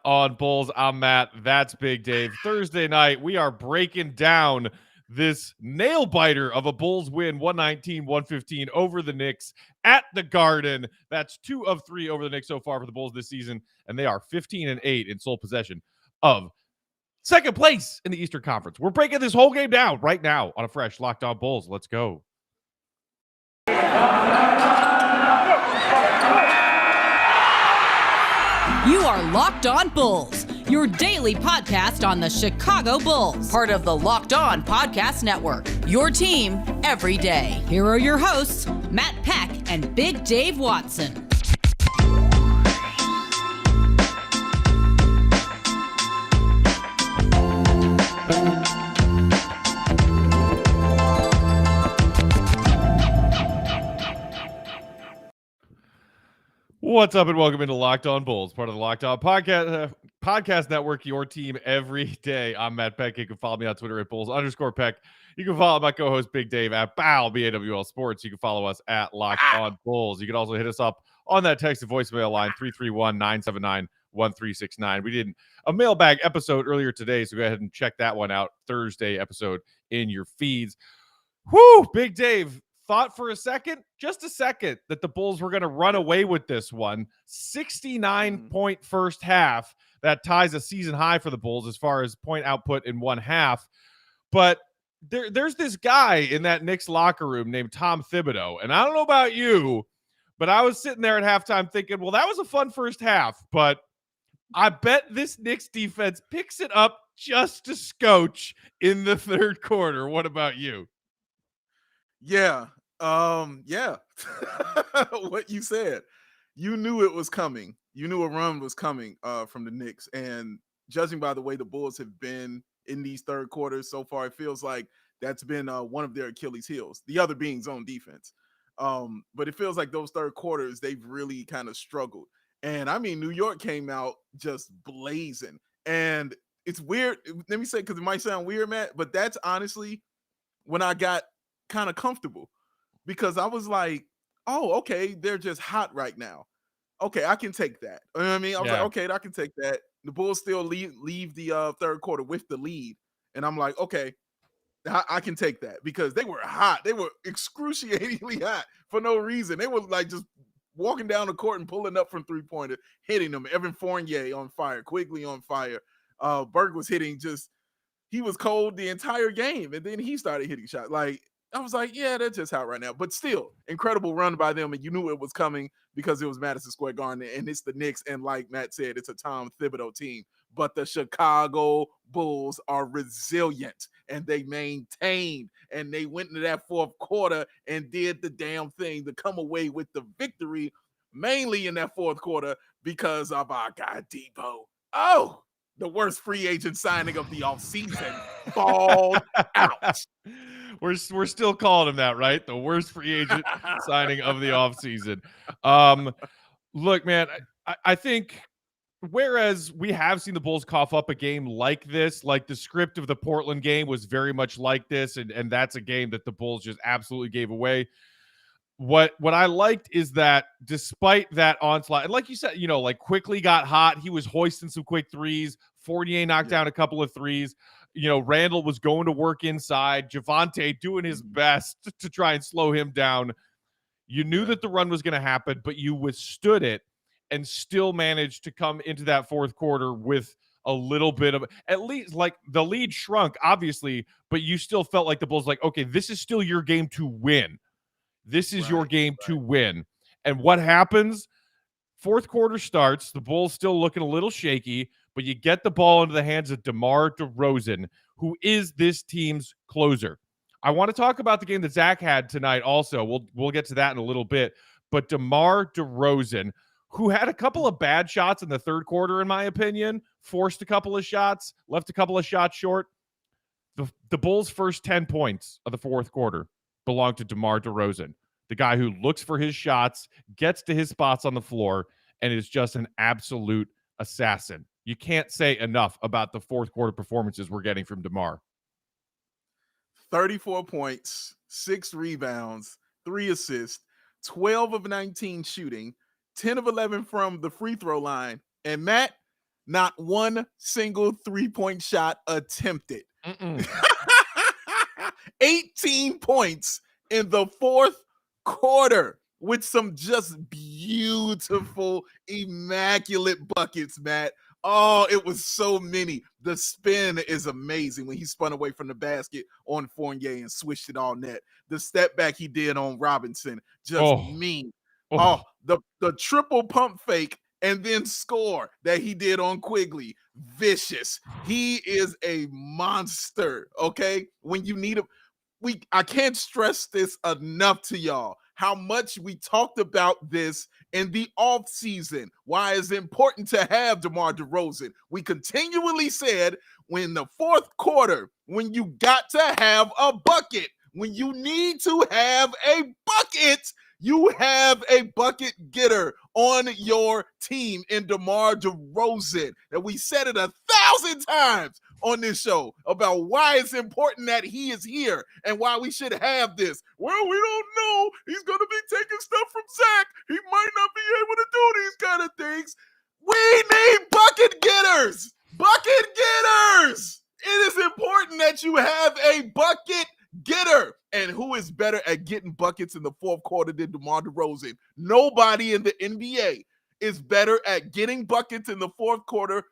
On Bulls. I'm Matt. That's Big Dave. Thursday night, we are breaking down this nail biter of a Bulls win, 119-115 over the Knicks at the Garden. That's 2 of 3 over the Knicks so far for the Bulls this season, and they are 15-8 in sole possession of second place in the Eastern Conference. We're breaking this whole game down right now on a fresh Locked On Bulls. Let's go. You are Locked On Bulls, your daily podcast on the Chicago Bulls, part of the Locked On Podcast Network, your team every day. Here are your hosts, Matt Peck and Big Dave Watson. What's up and welcome into Locked On Bulls, part of the Locked On Podcast Network, your team every day. I'm Matt Peck. You can follow me on Twitter at Bulls_Peck. You can follow my co-host Big Dave at BAWL Sports. You can follow us at Locked On Bulls. You can also hit us up on that text and voicemail line 331-979-1369. We did a mailbag episode earlier today, so go ahead and check that one out. Thursday episode in your feeds. Whoo, Big Dave. Thought for a second, just a second, that the Bulls were going to run away with this one. 69-point first half. That ties a season high for the Bulls as far as point output in one half. But there's this guy in that Knicks locker room named Tom Thibodeau. And I don't know about you, but I was sitting there at halftime thinking, well, that was a fun first half. But I bet this Knicks defense picks it up just a scotch in the third quarter. What about you? Yeah. What you said, you knew it was coming. You knew a run was coming from the Knicks. And judging by the way the Bulls have been in these third quarters so far, it feels like that's been one of their Achilles heels, the other being zone defense. But it feels like those third quarters, they've really kind of struggled. And I mean, New York came out just blazing. And it's weird. Let me say, because it might sound weird, Matt, but that's honestly when I got kind of comfortable. Because I was like, oh, okay, they're just hot right now. Okay, I can take that. You know what I mean? I was like, okay, I can take that. The Bulls still leave the third quarter with the lead. And I'm like, okay, I can take that because they were hot. They were excruciatingly hot for no reason. They were like just walking down the court and pulling up from three-pointer, hitting them. Evan Fournier on fire, Quigley on fire. Berg was hitting he was cold the entire game. And then he started hitting shots. Like, I was like, yeah, they're just out right now. But still, incredible run by them. And you knew it was coming because it was Madison Square Garden. And it's the Knicks. And like Matt said, it's a Tom Thibodeau team. But the Chicago Bulls are resilient. And they maintained. And they went into that fourth quarter and did the damn thing to come away with the victory, mainly in that fourth quarter because of our guy, Debo. Oh, the worst free agent signing of the offseason. Balled out. We're still calling him that, right? The worst free agent signing of the offseason. Look, man, I think whereas we have seen the Bulls cough up a game like this, like the script of the Portland game was very much like this, and that's a game that the Bulls just absolutely gave away. What I liked is that despite that onslaught, and like you said, like Quickly got hot. He was hoisting some quick threes. Fournier knocked down a couple of threes. Randall was going to work inside. Javonte doing his best to try and slow him down. You knew that the run was going to happen, but you withstood it and still managed to come into that fourth quarter with a little bit of, at least, like, the lead shrunk, obviously, but you still felt like the Bulls, like, okay, this is still your game to win. This is your game to win. And what happens? Fourth quarter starts. The Bulls still looking a little shaky, but you get the ball into the hands of DeMar DeRozan, who is this team's closer. I want to talk about the game that Zach had tonight also. We'll get to that in a little bit. But DeMar DeRozan, who had a couple of bad shots in the third quarter, in my opinion, forced a couple of shots, left a couple of shots short. The Bulls' first 10 points of the fourth quarter belonged to DeMar DeRozan, the guy who looks for his shots, gets to his spots on the floor, and is just an absolute assassin. You can't say enough about the fourth quarter performances we're getting from DeMar. 34 points, 6 rebounds, 3 assists, 12 of 19 shooting, 10 of 11 from the free throw line. And Matt, Not one single 3-point shot attempted. 18 points in the fourth quarter with some just beautiful, immaculate buckets, Matt. Oh, it was so many. The spin is amazing when he spun away from the basket on Fournier and switched it all net. The step back he did on Robinson, just mean. Oh, the triple pump fake and then score that he did on Quigley, vicious. He is a monster, okay? When you need him, I can't stress this enough to y'all, how much we talked about this in the offseason, why it's important to have DeMar DeRozan. We continually said when the fourth quarter, when you got to have a bucket, when you need to have a bucket, you have a bucket getter on your team in DeMar DeRozan. And we said it 1,000 times on this show about why it's important that he is here and why we should have this. Well, we don't know. He's going to be taking stuff from Zach. He might not be able to do these kind of things. We need bucket getters. Bucket getters. It is important that you have a bucket getter. And who is better at getting buckets in the fourth quarter than DeMar DeRozan? Nobody in the NBA is better at getting buckets in the fourth quarter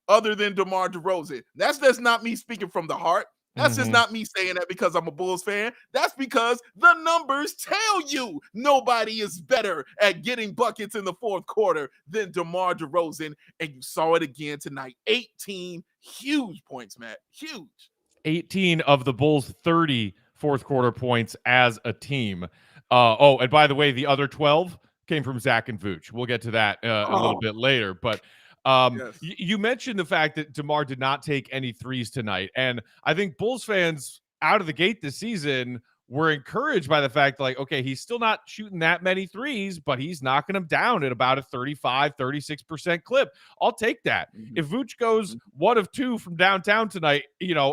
other than DeMar DeRozan. That's just not me speaking from the heart. That's just not me saying that because I'm a Bulls fan. That's because the numbers tell you nobody is better at getting buckets in the fourth quarter than DeMar DeRozan. And you saw it again tonight. 18 huge points, Matt. Huge. 18 of the Bulls' 30 fourth quarter points as a team. And by the way, the other 12 came from Zach and Vooch. We'll get to that a little bit later. But Yes. you mentioned the fact that DeMar did not take any threes tonight. And I think Bulls fans out of the gate this season were encouraged by the fact, like, okay, he's still not shooting that many threes, but he's knocking them down at about a 35, 36% clip. I'll take that. If Vooch goes 1 of 2 from downtown tonight,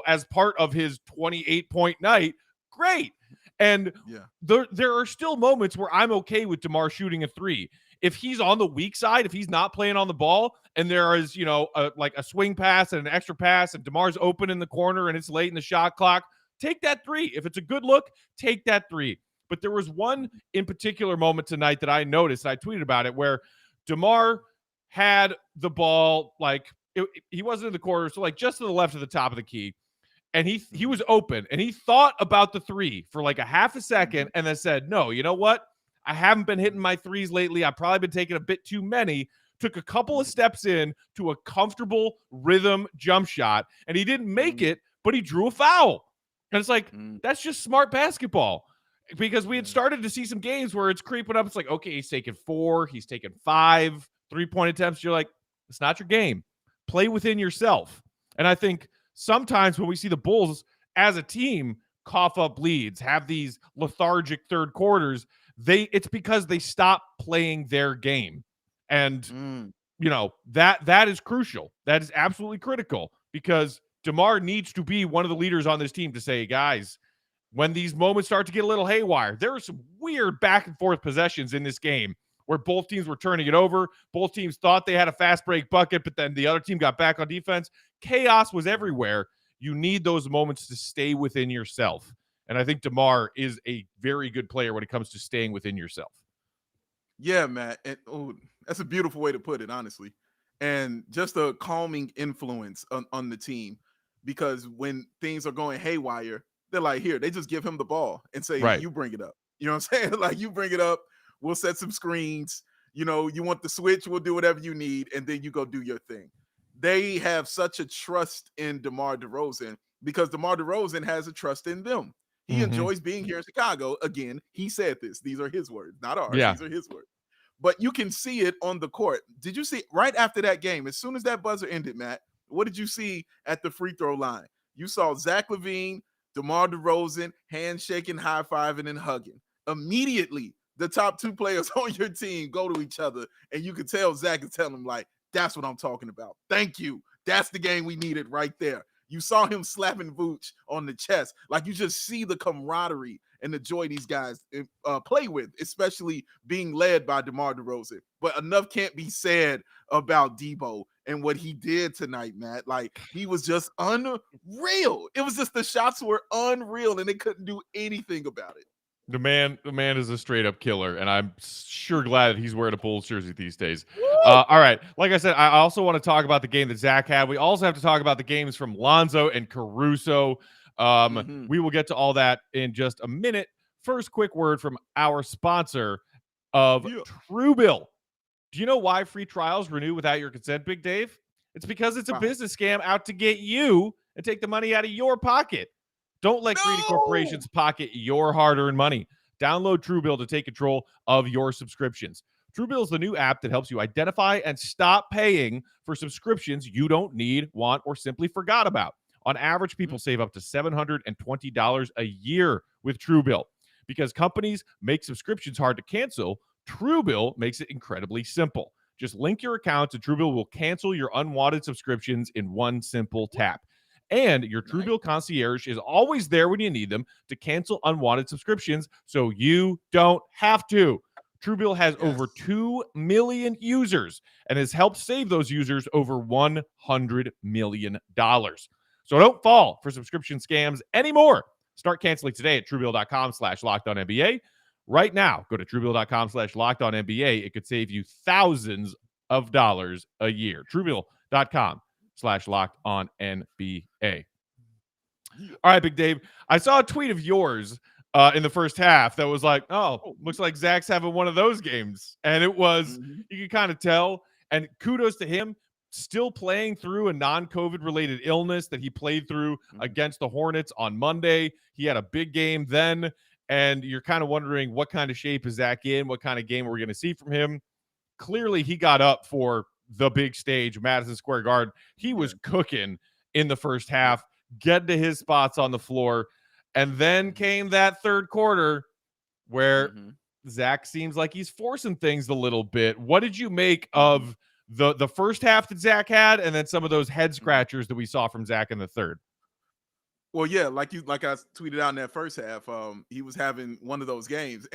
as part of his 28-point night, great. And there are still moments where I'm okay with DeMar shooting a 3. If he's on the weak side, if he's not playing on the ball, and there is, like a swing pass and an extra pass, and DeMar's open in the corner and it's late in the shot clock, take that 3. If it's a good look, take that 3. But there was one in particular moment tonight that I noticed, I tweeted about it, where DeMar had the ball, he wasn't in the corner, so like just to the left of the top of the key. And he was open, and he thought about the 3 for like a half a second and then said, no, you know what? I haven't been hitting my 3s lately. I've probably been taking a bit too many. Took a couple of steps in to a comfortable rhythm jump shot, and he didn't make it, but he drew a foul. And it's like, that's just smart basketball, because we had started to see some games where it's creeping up. It's like, okay, he's taking 4, he's taking 5 3-point attempts. You're like, it's not your game. Play within yourself. And I think sometimes when we see the Bulls as a team cough up leads, have these lethargic third quarters, it's because they stop playing their game. And, that is crucial. That is absolutely critical, because DeMar needs to be one of the leaders on this team to say, guys, when these moments start to get a little haywire, there are some weird back and forth possessions in this game where both teams were turning it over. Both teams thought they had a fast break bucket, but then the other team got back on defense. Chaos was everywhere. You need those moments to stay within yourself. And I think DeMar is a very good player when it comes to staying within yourself. Yeah, Matt. And that's a beautiful way to put it, honestly. And just a calming influence on the team, because when things are going haywire, they're like, here, they just give him the ball and say, right, you bring it up. You know what I'm saying? Like, you bring it up. We'll set some screens. You want the switch, we'll do whatever you need, and then you go do your thing. They have such a trust in DeMar DeRozan because DeMar DeRozan has a trust in them. He enjoys being here in Chicago. Again, he said this. These are his words, not ours. Yeah. These are his words. But you can see it on the court. Did you see right after that game, as soon as that buzzer ended, Matt, what did you see at the free throw line? You saw Zach LaVine, DeMar DeRozan, handshaking, high-fiving, and hugging. Immediately, the top 2 players on your team go to each other, and you can tell Zach is telling them, like, that's what I'm talking about. Thank you. That's the game we needed right there. You saw him slapping Vooch on the chest. Like, you just see the camaraderie and the joy these guys play with, especially being led by DeMar DeRozan. But enough can't be said about Debo and what he did tonight, Matt. Like, he was just unreal. It was just the shots were unreal, and they couldn't do anything about it. The man is a straight up killer, and I'm sure glad that he's wearing a Bulls jersey these days. Woo! All right, like I said, I also want to talk about the game that Zach had. We also have to talk about the games from Lonzo and Caruso. We will get to all that in just a minute. First, quick word from our sponsor of Truebill. Do you know why free trials renew without your consent, Big Dave? It's because it's a business scam out to get you and take the money out of your pocket. Don't let greedy corporations pocket your hard-earned money. Download Truebill to take control of your subscriptions. Truebill is the new app that helps you identify and stop paying for subscriptions you don't need, want, or simply forgot about. On average, people save up to $720 a year with Truebill. Because companies make subscriptions hard to cancel, Truebill makes it incredibly simple. Just link your account, and Truebill will cancel your unwanted subscriptions in one simple tap. And your Truebill concierge is always there when you need them to cancel unwanted subscriptions, so you don't have to. Truebill has over 2 million users and has helped save those users over $100 million. So don't fall for subscription scams anymore. Start canceling today at Truebill.com/LockedOnNBA. Right now, go to Truebill.com/LockedOnNBA. It could save you thousands of dollars a year. Truebill.com/LockedOnNBA. All right, Big Dave. I saw a tweet of yours in the first half that was like, oh, looks like Zach's having one of those games. And it was, you could kind of tell. And kudos to him, still playing through a non-COVID related illness that he played through against the Hornets on Monday. He had a big game then. And you're kind of wondering what kind of shape is Zach in? What kind of game are we going to see from him? Clearly, he got up for the big stage, Madison Square Garden. He was cooking in the first half, getting to his spots on the floor. And then came that third quarter where Zach seems like he's forcing things a little bit. What did you make of the first half that Zach had, and then some of those head scratchers that we saw from Zach in the third? Well, yeah, like I tweeted out in that first half, he was having one of those games.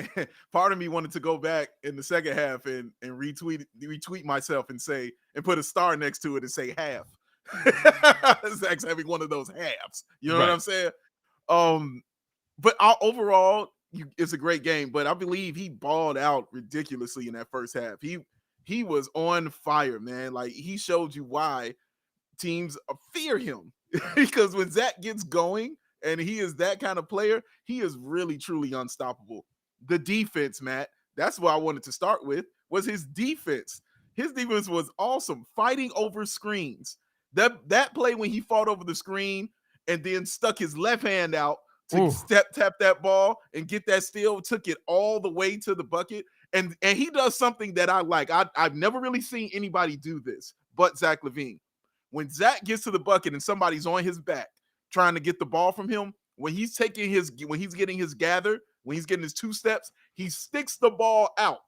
Part of me wanted to go back in the second half and retweet myself and put a star next to it and say half. Zach's having one of those halves. You know what I'm saying? But overall, it's a great game. But I believe he balled out ridiculously in that first half. He was on fire, man. Like, he showed you why teams fear him. Because when Zach gets going and he is that kind of player, he is really, truly unstoppable. The defense, Matt, that's what I wanted to start with, was his defense. His defense was awesome, fighting over screens. That play when he fought over the screen and then stuck his left hand out to tap that ball and get that steal, took it all the way to the bucket. And he does something that I like. I've never really seen anybody do this but Zach LaVine. When Zach gets to the bucket and somebody's on his back trying to get the ball from him, when he's getting his gather, when he's getting his 2 steps, he sticks the ball out.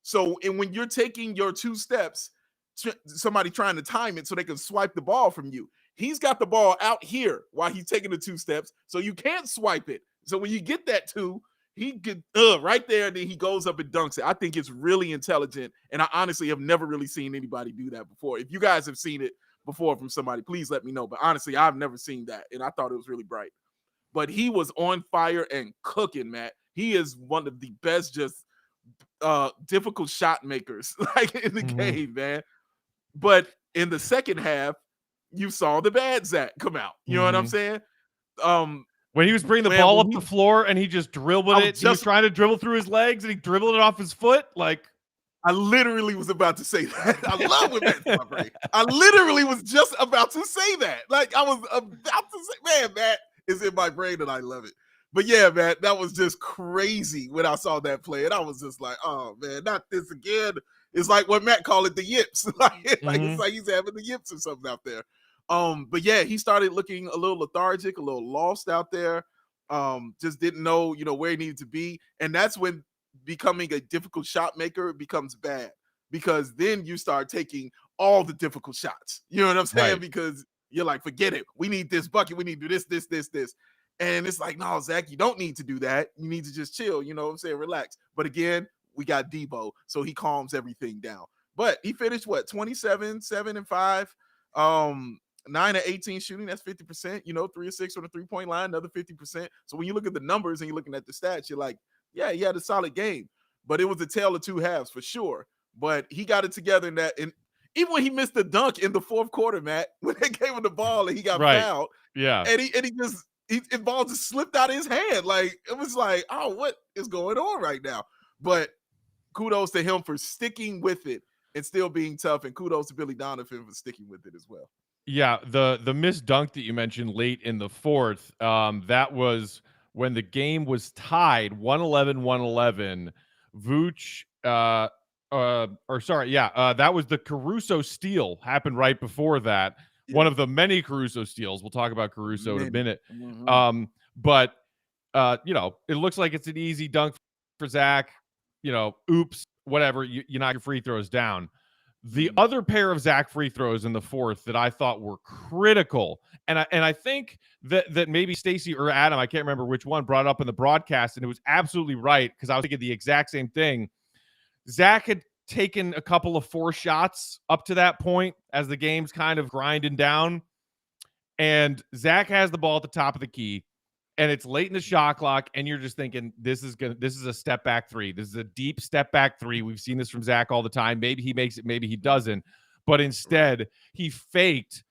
So, and when you're taking your 2 steps, somebody trying to time it so they can swipe the ball from you, he's got the ball out here while he's taking the 2 steps, so you can't swipe it. So when you get that 2, he get right there, then he goes up and dunks it. I think it's really intelligent, and I honestly have never really seen anybody do that before. If you guys have seen it before from somebody, please let me know. But honestly, I've never seen that, and I thought it was really bright. But he was on fire and cooking, Matt. He is one of the best, just difficult shot makers like in the game, man. But in the second half, you saw the bad Zach come out. You know what I'm saying? When he was bringing the ball up the floor and he just dribbled it, he was trying to dribble through his legs and he dribbled it off his foot. Like, I literally was about to say that. I love when that's my brain. I literally was just about to say that. Like, I was about to say, man, that is in my brain and I love it. But yeah, man, that was just crazy when I saw that play. And I was just like, oh, man, not this again. It's like what Matt called it, the yips. It's like he's having the yips or something out there. But yeah, he started looking a little lethargic, a little lost out there. Just didn't know, where he needed to be. And that's when becoming a difficult shot maker becomes bad, because then you start taking all the difficult shots. You know what I'm saying? Right. Because you're like, forget it. We need this bucket. We need to do this. And it's like, no, Zach, you don't need to do that. You need to just chill. You know what I'm saying? Relax. But again, we got Debo, so he calms everything down. But he finished 27, 7-5, 9-18 shooting. That's 50%. 3-6 on the 3-point line, another 50%. So when you look at the numbers and you're looking at the stats, you're like, yeah, he had a solid game. But it was a tale of two halves for sure. But he got it together in that. And even when he missed the dunk in the fourth quarter, Matt, when they gave him the ball and he got fouled, and the ball just slipped out of his hand. Like, it was like, oh, what is going on right now? But kudos to him for sticking with it and still being tough, and kudos to Billy Donovan for sticking with it as well. Yeah, the missed dunk that you mentioned late in the fourth, that was when the game was tied 111-111. Vooch, that was the Caruso steal happened right before that. Yeah. One of the many Caruso steals. We'll talk about Caruso in a minute. Mm-hmm. But it looks like it's an easy dunk for Zach. Oops, whatever. You knock your free throws down. The other pair of Zach free throws in the fourth that I thought were critical, and I think that maybe Stacey or Adam, I can't remember which one, brought up in the broadcast, and it was absolutely right because I was thinking the exact same thing. Zach had taken a couple of forced shots up to that point as the game's kind of grinding down, and Zach has the ball at the top of the key, and it's late in the shot clock, and you're just thinking, this is a step back three. This is a deep step back three. We've seen this from Zach all the time. Maybe he makes it, maybe he doesn't. But instead, he faked,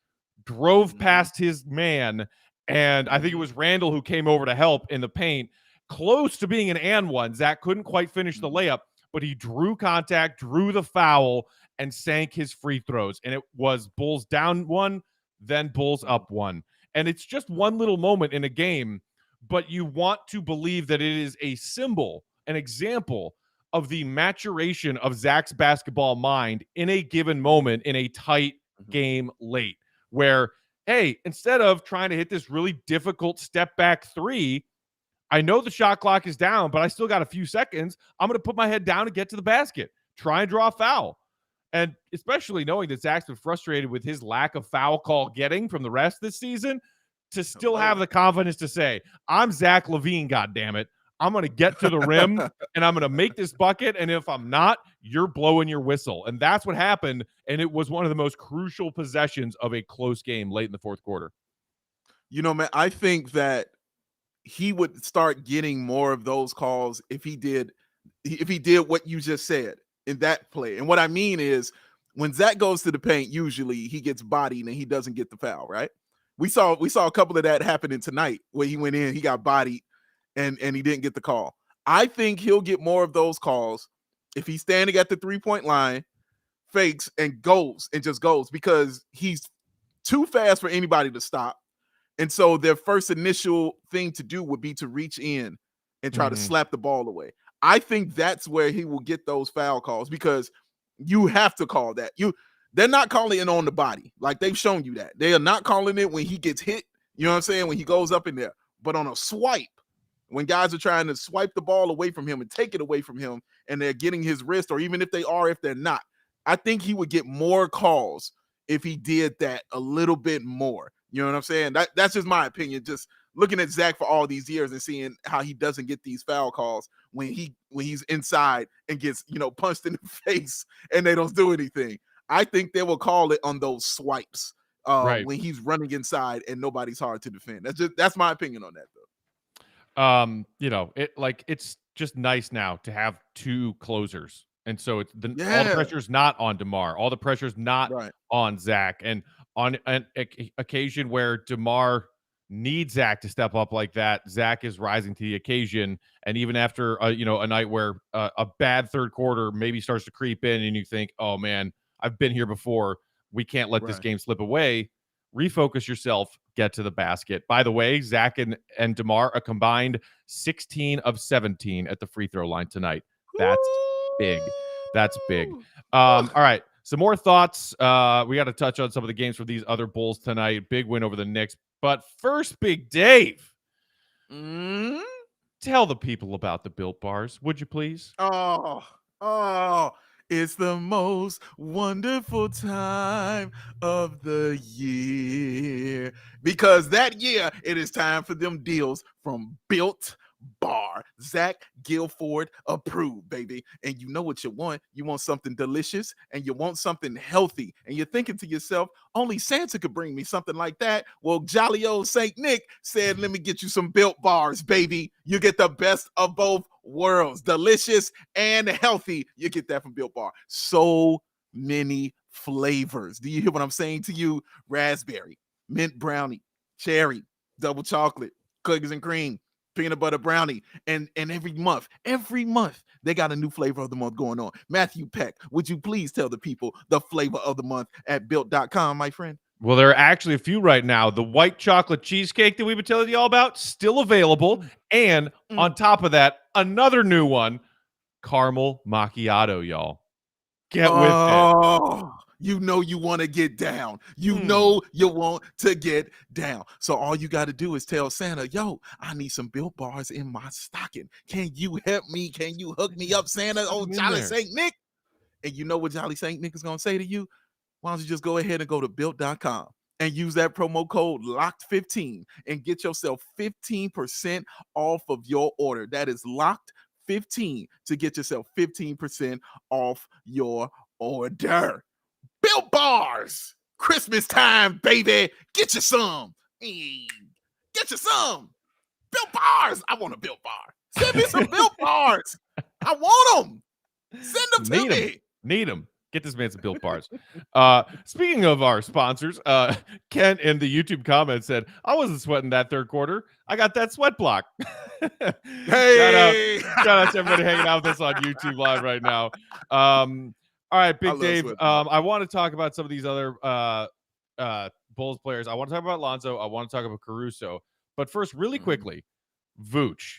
drove past his man, and I think it was Randall who came over to help in the paint, close to being an and one. Zach couldn't quite finish the layup, but he drew contact, drew the foul, and sank his free throws. And it was Bulls down one, then Bulls up one. And it's just one little moment in a game, but you want to believe that it is a symbol, an example of the maturation of Zach's basketball mind in a given moment in a tight game late, where, hey, instead of trying to hit this really difficult step back three, I know the shot clock is down, but I still got a few seconds. I'm going to put my head down and get to the basket, try and draw a foul. And especially knowing that Zach's been frustrated with his lack of foul call getting from the rest this season, to still have the confidence to say, I'm Zach LaVine, goddammit. I'm going to get to the rim and I'm going to make this bucket. And if I'm not, you're blowing your whistle. And that's what happened. And it was one of the most crucial possessions of a close game late in the fourth quarter. Man, I think that he would start getting more of those calls if he did what you just said in that play. And what I mean is, when Zach goes to the paint, usually he gets bodied and he doesn't get the foul, right? We saw a couple of that happening tonight where he went in, he got bodied, and he didn't get the call. I think he'll get more of those calls if he's standing at the 3-point line, fakes, and just goes, because he's too fast for anybody to stop. And so their first initial thing to do would be to reach in and try to slap the ball away. I think that's where he will get those foul calls, because you have to call that. They're not calling it on the body. Like, they've shown you that. They are not calling it when he gets hit, you know what I'm saying, when he goes up in there. But on a swipe, when guys are trying to swipe the ball away from him and take it away from him, and they're getting his wrist, or even if they're not, I think he would get more calls if he did that a little bit more. You know what I'm saying? That's just my opinion. Just looking at Zach for all these years and seeing how he doesn't get these foul calls when he's inside and gets, punched in the face and they don't do anything. I think they will call it on those swipes when he's running inside and nobody's hard to defend. That's my opinion on that, though. It's just nice now to have two closers, and so all the pressure's not on DeMar, all the pressure's not on Zach, and on an occasion where DeMar needs Zach to step up like that, Zach is rising to the occasion. And even after a night where a bad third quarter maybe starts to creep in, and you think, oh man, I've been here before, we can't let this game slip away. Refocus yourself, get to the basket. By the way, Zach and DeMar a combined 16 of 17 at the free throw line tonight. That's big. That's big. All right, some more thoughts. We got to touch on some of the games for these other Bulls tonight. Big win over the Knicks. But first, Big Dave, tell the people about the Built Bars, would you please? Oh, it's the most wonderful time of the year, because that year it is time for them deals from Built Bar. Zach Guilford approved, baby. And you know what you want. You want something delicious and you want something healthy. And you're thinking to yourself, only Santa could bring me something like that. Well, jolly old Saint Nick said, let me get you some Built Bars, baby. You get the best of both worlds, delicious and healthy. You get that from Built Bar. So many flavors. Do you hear what I'm saying to you? Raspberry, mint brownie, cherry, double chocolate, cookies and cream, peanut butter brownie, and every month they got a new flavor of the month going on. Matthew Peck, would you please tell the people the flavor of the month at built.com, my friend? Well, there are actually a few right now. The white chocolate cheesecake that we've been telling you all about, still available. And on top of that, another new one, caramel macchiato, y'all. Get with it. You know you want to get down. You know you want to get down. So all you got to do is tell Santa, yo, I need some Built Bars in my stocking. Can you help me? Can you hook me up, Santa? Oh, Jolly Saint Nick. And you know what Jolly Saint Nick is going to say to you? Why don't you just go ahead and go to built.com and use that promo code LOCKED15 and get yourself 15% off of your order. That is LOCKED15 to get yourself 15% off your order. Built Bars, Christmas time, baby. Get you some. Get you some. Built Bars. I want a Built Bar. Send me some Built Bars. I want them. Send them to me. Need them. Get this man some Built Bars. Speaking of our sponsors, Ken in the YouTube comments said, I wasn't sweating that third quarter. I got that sweat block. Hey. Shout out to everybody hanging out with us on YouTube Live right now. All right, Big Dave. I want to talk about some of these other Bulls players. I want to talk about Lonzo. I want to talk about Caruso. But first, really quickly, Vooch.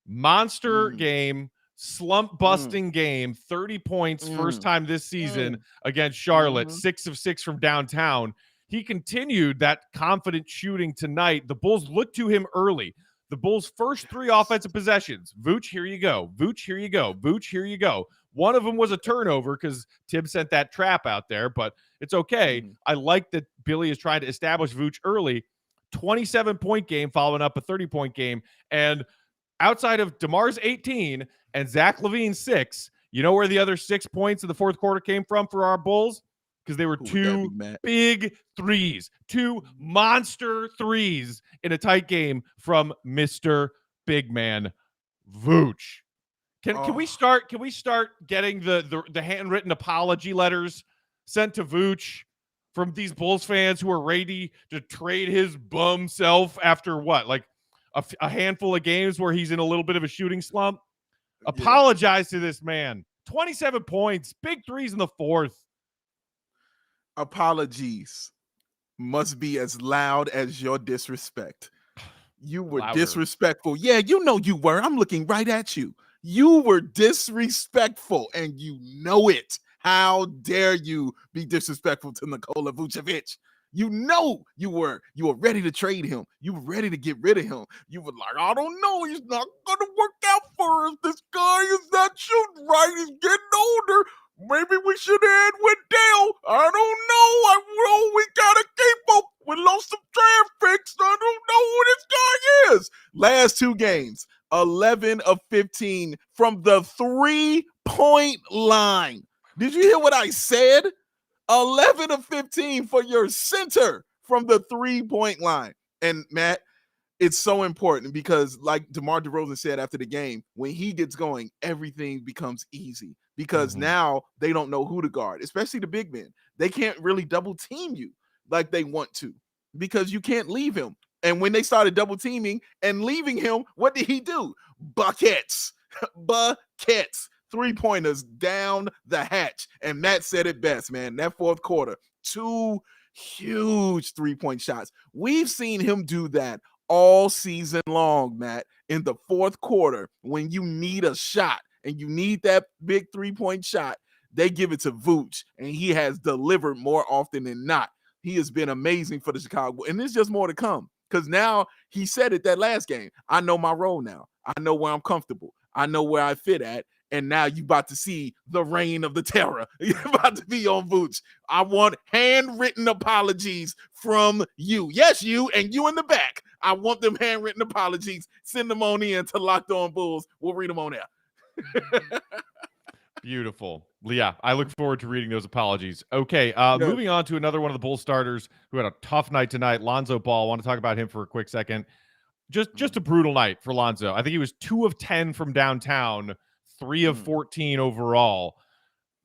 Monster game, slump-busting game, 30 points, first time this season against Charlotte, 6 of 6 from downtown. He continued that confident shooting tonight. The Bulls looked to him early. The Bulls' first 3 offensive possessions. Vooch, here you go. Vooch, here you go. Vooch, here you go. One of them was a turnover because Tim sent that trap out there, but it's okay. I like that Billy is trying to establish Vooch early. 27-point game following up a 30-point game. And outside of DeMar's 18 and Zach LaVine's 6, you know where the other 6 points in the fourth quarter came from for our Bulls? Because they were 2 big threes, 2 monster threes in a tight game from Mr. Big Man Vooch. Can we start getting the handwritten apology letters sent to Vooch from these Bulls fans who are ready to trade his bum self after what, like a handful of games where he's in a little bit of a shooting slump? Apologize to this man. 27 points, big threes in the fourth. Apologies must be as loud as your disrespect. You were disrespectful. Yeah, you know you were. I'm looking right at you. You were disrespectful, and you know it. How dare you be disrespectful to Nikola Vucevic? You know you were ready to trade him. You were ready to get rid of him. You were like, I don't know. He's not going to work out for us. This guy is not shooting right. He's getting older. Maybe we should end with Dale. I don't know. We got to keep him. We lost some draft picks. I don't know who this guy is. Last 2 games, 11 of 15 from the 3-point line. Did you hear what I said? 11 of 15 for your center from the 3-point line. And Matt, it's so important because like DeMar DeRozan said after the game, when he gets going, everything becomes easy because now they don't know who to guard, especially the big men. They can't really double team you like they want to because you can't leave him. And when they started double teaming and leaving him, what did he do? Buckets. 3-pointers down the hatch. And Matt said it best, man. That fourth quarter, 2 huge 3-point shots. We've seen him do that all season long, Matt. In the fourth quarter, when you need a shot and you need that big 3-point shot, they give it to Vooch, and he has delivered more often than not. He has been amazing for the Chicago, and there's just more to come because now he said it that last game. I know my role now. I know where I'm comfortable. I know where I fit at. And now you about to see the reign of the terror. You're about to be on Vooch. I want handwritten apologies from you. Yes, you and you in the back. I want them handwritten apologies. Send them on in to Locked On Bulls. We'll read them on air. Beautiful. Yeah, I look forward to reading those apologies. Okay, moving on to another one of the Bulls starters who had a tough night tonight, Lonzo Ball. I want to talk about him for a quick second. Just a brutal night for Lonzo. I think he was 2 of 10 from downtown, 3 of 14 overall.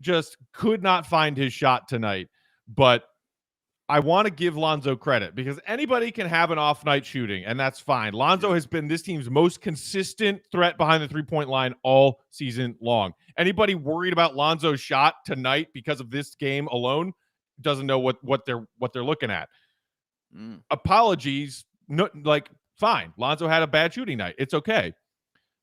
Just could not find his shot tonight. But I want to give Lonzo credit because anybody can have an off night shooting, and that's fine. Lonzo has been this team's most consistent threat behind the three-point line all season long. Anybody worried about Lonzo's shot tonight because of this game alone doesn't know what they're looking at. Apologies, no, like fine. Lonzo had a bad shooting night. It's okay.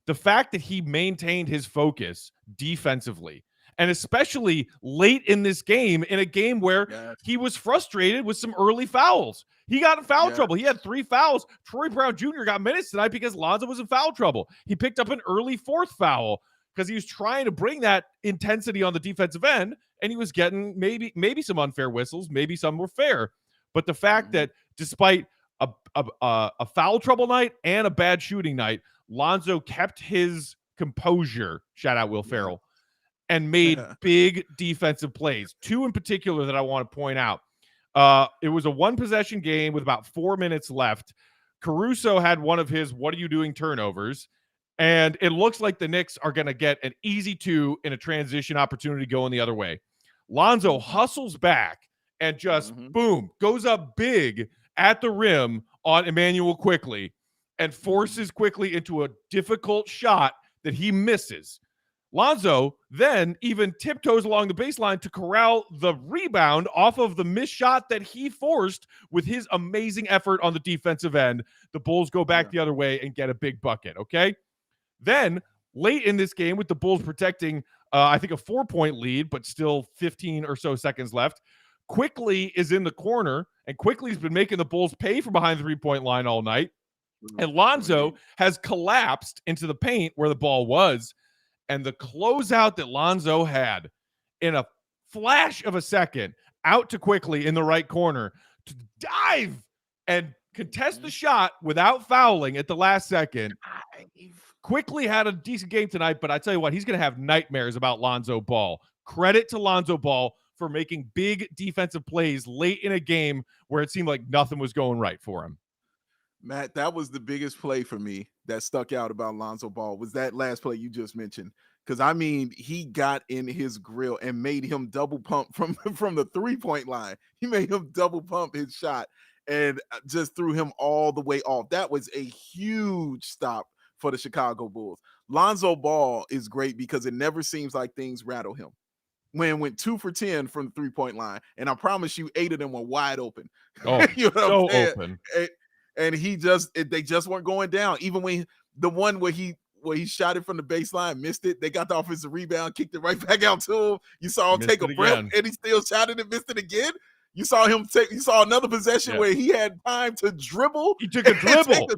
The fact that he maintained his focus defensively, and especially late in this game, in a game where he was frustrated with some early fouls. He got in foul trouble. He had 3 fouls. Troy Brown Jr. got minutes tonight because Lonzo was in foul trouble. He picked up an early 4th foul because he was trying to bring that intensity on the defensive end, and he was getting maybe some unfair whistles. Maybe some were fair. But the fact that despite a foul trouble night and a bad shooting night, Lonzo kept his composure. Shout out Will Ferrell. And made big defensive plays. 2 in particular that I want to point out. It was a 1-possession game with about 4 minutes left. Caruso had one of his "what are you doing" turnovers, and it looks like the Knicks are going to get an easy 2 in a transition opportunity going the other way. Lonzo hustles back and just, boom, goes up big at the rim on Emmanuel Quickley and forces Quickley into a difficult shot that he misses. Lonzo then even tiptoes along the baseline to corral the rebound off of the missed shot that he forced with his amazing effort on the defensive end. The Bulls go back the other way and get a big bucket, okay? Then, late in this game, with the Bulls protecting, I think, a 4-point lead, but still 15 or so seconds left, Quickley is in the corner, and Quickley's been making the Bulls pay from behind the 3-point line all night. And Lonzo has collapsed into the paint where the ball was. And the closeout that Lonzo had in a flash of a second out to Quickley in the right corner to dive and contest the shot without fouling at the last second. Quickley had a decent game tonight, but I tell you what, he's going to have nightmares about Lonzo Ball. Credit to Lonzo Ball for making big defensive plays late in a game where it seemed like nothing was going right for him. Matt, that was the biggest play for me that stuck out about Lonzo Ball was that last play you just mentioned. Because, I mean, he got in his grill and made him double pump from the 3-point line. He made him double pump his shot and just threw him all the way off. That was a huge stop for the Chicago Bulls. Lonzo Ball is great because it never seems like things rattle him. When went 2 for 10 from the 3-point line, and I promise you 8 of them were wide open. Oh, you know so open. And they just weren't going down. Even when the one where he shot it from the baseline, missed it, they got the offensive rebound, kicked it right back out to him. You saw him take a breath, and he still shot it and missed it again. You saw another possession where he had time to dribble. He took a dribble.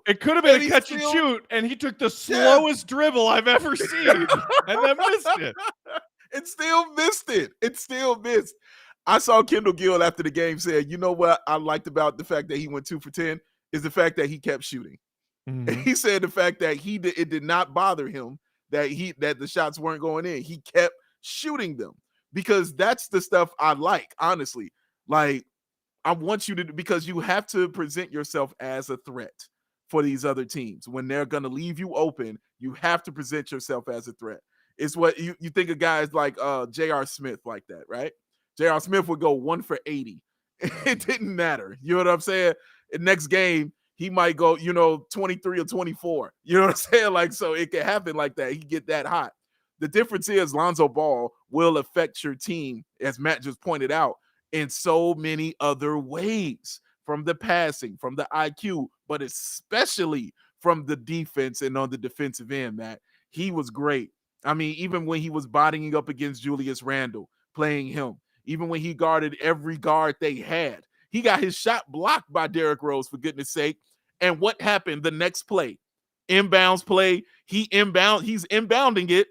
It could have been a catch and shoot, and he took the slowest dribble I've ever seen, and then missed it. It still missed. I saw Kendall Gill after the game said, you know what I liked about the fact that he went 2 for 10 is the fact that he kept shooting. And he said the fact that it did not bother him that the shots weren't going in. He kept shooting them because that's the stuff I like, honestly. Like, I want you to, because you have to present yourself as a threat for these other teams. When they're going to leave you open, you have to present yourself as a threat. It's what you think of guys like J.R. Smith like that, right? J.R. Smith would go 1 for 80. It didn't matter. You know what I'm saying? The next game, he might go, 23 or 24. You know what I'm saying? Like, so it can happen like that. He can get that hot. The difference is Lonzo Ball will affect your team, as Matt just pointed out, in so many other ways, from the passing, from the IQ, but especially from the defense and on the defensive end, Matt. He was great. I mean, even when he was bodying up against Julius Randle, playing him, even when he guarded every guard they had, he got his shot blocked by Derrick Rose, for goodness sake. And what happened the next play? Inbounds play. He's inbounding it,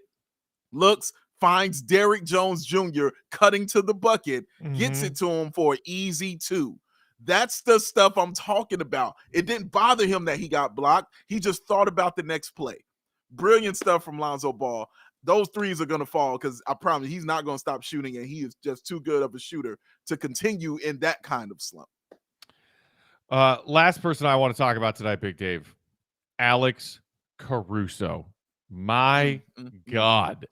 looks, finds Derrick Jones Jr. cutting to the bucket, gets it to him for an easy 2. That's the stuff I'm talking about. It didn't bother him that he got blocked. He just thought about the next play. Brilliant stuff from Lonzo Ball. Those threes are going to fall because I promise he's not going to stop shooting, and he is just too good of a shooter to continue in that kind of slump. Last person I want to talk about tonight, Big Dave, Alex Caruso. My God.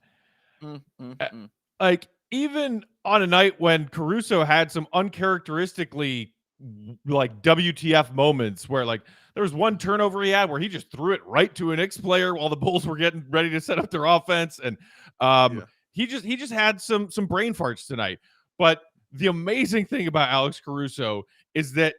Like, even on a night when Caruso had some uncharacteristically like WTF moments where like there was one turnover he had where he just threw it right to an Knicks player while the Bulls were getting ready to set up their offense. And he just had some brain farts tonight. But the amazing thing about Alex Caruso is that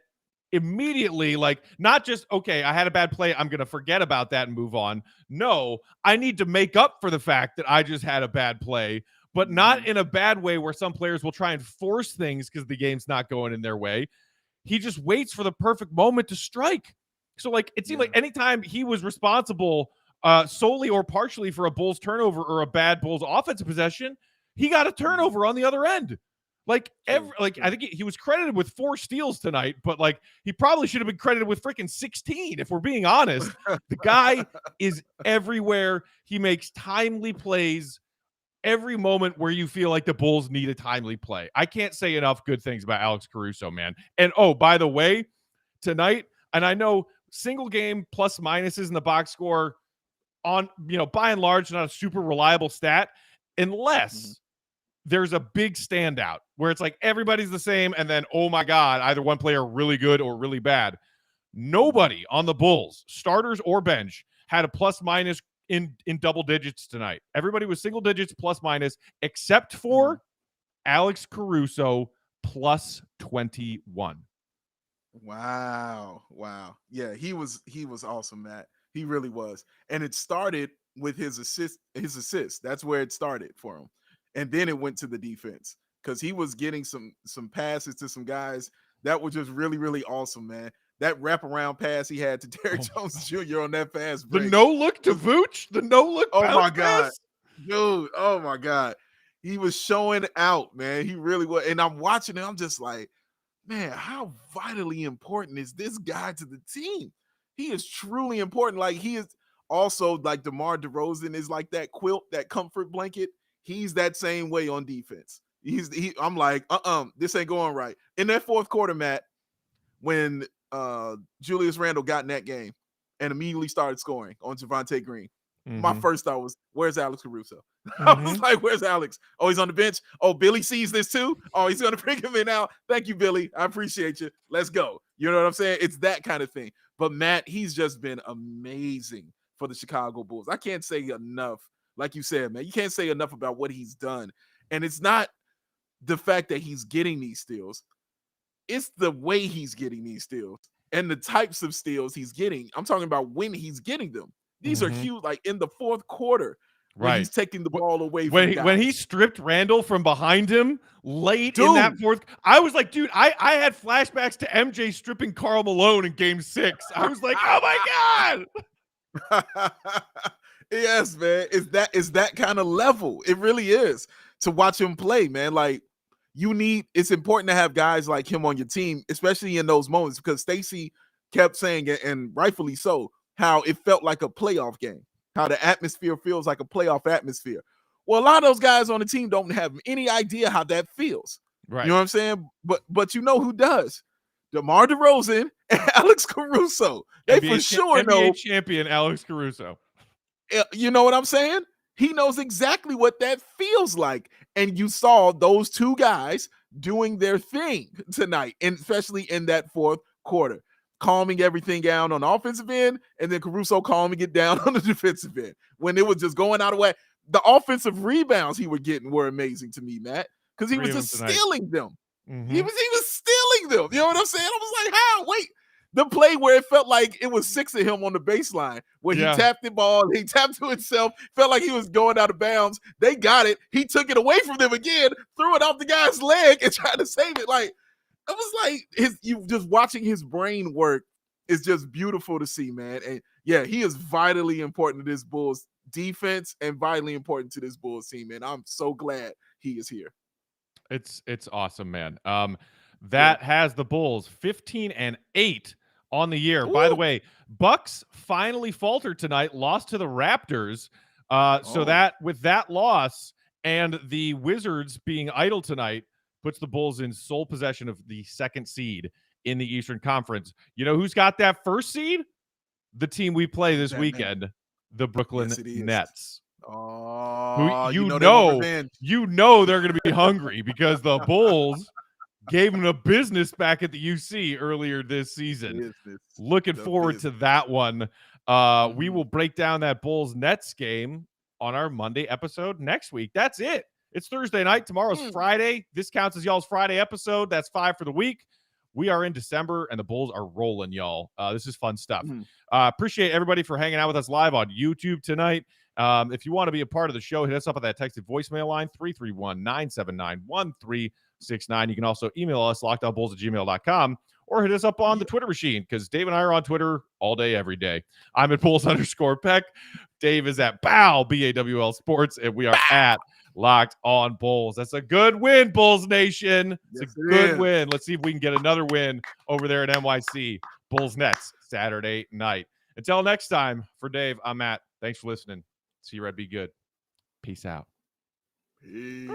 immediately, like, not just, okay, I had a bad play, I'm going to forget about that and move on. No, I need to make up for the fact that I just had a bad play, but not in a bad way where some players will try and force things because the game's not going in their way. He just waits for the perfect moment to strike. So, like, it seemed like anytime he was responsible solely or partially for a Bulls turnover or a bad Bulls offensive possession, he got a turnover on the other end. Like, I think he was credited with 4 steals tonight, but like he probably should have been credited with freaking 16 if we're being honest. The guy is everywhere. He makes timely plays every moment where you feel like the Bulls need a timely play. I can't say enough good things about Alex Caruso, man. And oh, by the way, tonight, and I know single game plus minuses in the box score on, by and large, not a super reliable stat, unless there's a big standout where it's like everybody's the same, and then, oh my God, either one player really good or really bad. Nobody on the Bulls, starters or bench, had a plus minus in double digits tonight. Everybody was single digits plus minus, except for Alex Caruso plus 21. Wow. Yeah, he was awesome, Matt. He really was. And it started with his assist. That's where it started for him. And then it went to the defense because he was getting some passes to some guys that were just really, really awesome, man. That wraparound pass he had to Derrick Jones Jr. on that fast break. The no-look to Vooch? The no-look Oh, my God. Pass? Dude, oh, my God. He was showing out, man. He really was. And I'm watching it. I'm just like, man, how vitally important is this guy to the team? He is truly important. Like, he is also like DeMar DeRozan is like that quilt, that comfort blanket. He's that same way on defense. I'm like, this ain't going right. In that fourth quarter, Matt, when Julius Randle got in that game and immediately started scoring on Javonte Green, my first thought was, where's Alex Caruso? I was like, where's Alex? Oh, he's on the bench. Oh, Billy sees this too. Oh, he's going to bring him in now. Thank you, Billy. I appreciate you. Let's go. You know what I'm saying? It's that kind of thing. But Matt, he's just been amazing for the Chicago Bulls. I can't say enough. Like you said, man, you can't say enough about what he's done. And it's not the fact that he's getting these steals. It's the way he's getting these steals and the types of steals he's getting. I'm talking about when he's getting them. These are huge, like in the fourth quarter, when he's taking the ball away from when he stripped Randall from behind him late in that fourth. I was like, dude, I had flashbacks to MJ stripping Karl Malone in Game 6. I was like, oh my God. Yes, man. It's that kind of level. It really is to watch him play, man. Like, it's important to have guys like him on your team, especially in those moments, because Stacey kept saying it, and rightfully so, how it felt like a playoff game, how the atmosphere feels like a playoff atmosphere. Well, a lot of those guys on the team don't have any idea how that feels. Right. You know what I'm saying? But you know who does? DeMar DeRozan and Alex Caruso. They for sure know. NBA champion Alex Caruso. You know what I'm saying? He knows exactly what that feels like. And you saw those two guys doing their thing tonight, and especially in that fourth quarter, calming everything down on the offensive end, and then Caruso calming it down on the defensive end when it was just going out of way. The offensive rebounds he was getting were amazing to me, Matt, because he was just stealing them. He was stealing them. You know what I'm saying? I was like, how? Wait. The play where it felt like it was 6 of him on the baseline, where he tapped the ball, he tapped to himself, felt like he was going out of bounds. They got it. He took it away from them again, threw it off the guy's leg, and tried to save it. Like, it was like you just watching his brain work is just beautiful to see, man. And yeah, he is vitally important to this Bulls defense and vitally important to this Bulls team, man. I'm so glad he is here. It's awesome, man. that has the Bulls 15-8 on the year. Ooh. By the way, Bucks finally faltered tonight, lost to the Raptors. So that with that loss and the Wizards being idle tonight puts the Bulls in sole possession of the second seed in the Eastern Conference. You know who's got that first seed? The team we play this weekend, the Brooklyn Nets. Oh, you know they're going to be hungry because the Bulls gave them a business back at the UC earlier this season. Looking forward to that one. We will break down that Bulls Nets game on our Monday episode next week. That's it. It's Thursday night. Tomorrow's Friday. This counts as y'all's Friday episode. That's 5 for the week. We are in December, and the Bulls are rolling, y'all. This is fun stuff. Appreciate everybody for hanging out with us live on YouTube tonight. If you want to be a part of the show, hit us up at that texted voicemail line, 331-979-1369. You can also email us, lockedonbulls@gmail.com, or hit us up on the Twitter machine, because Dave and I are on Twitter all day, every day. I'm at Bulls_Peck. Dave is at BAWL Sports, and we are at Locked on Bulls. That's a good win, Bulls Nation. It's a good win. Let's see if we can get another win over there at NYC. Bulls Nets, Saturday night. Until next time, for Dave, I'm Matt. Thanks for listening. See you, Red. Be good. Peace out. Peace.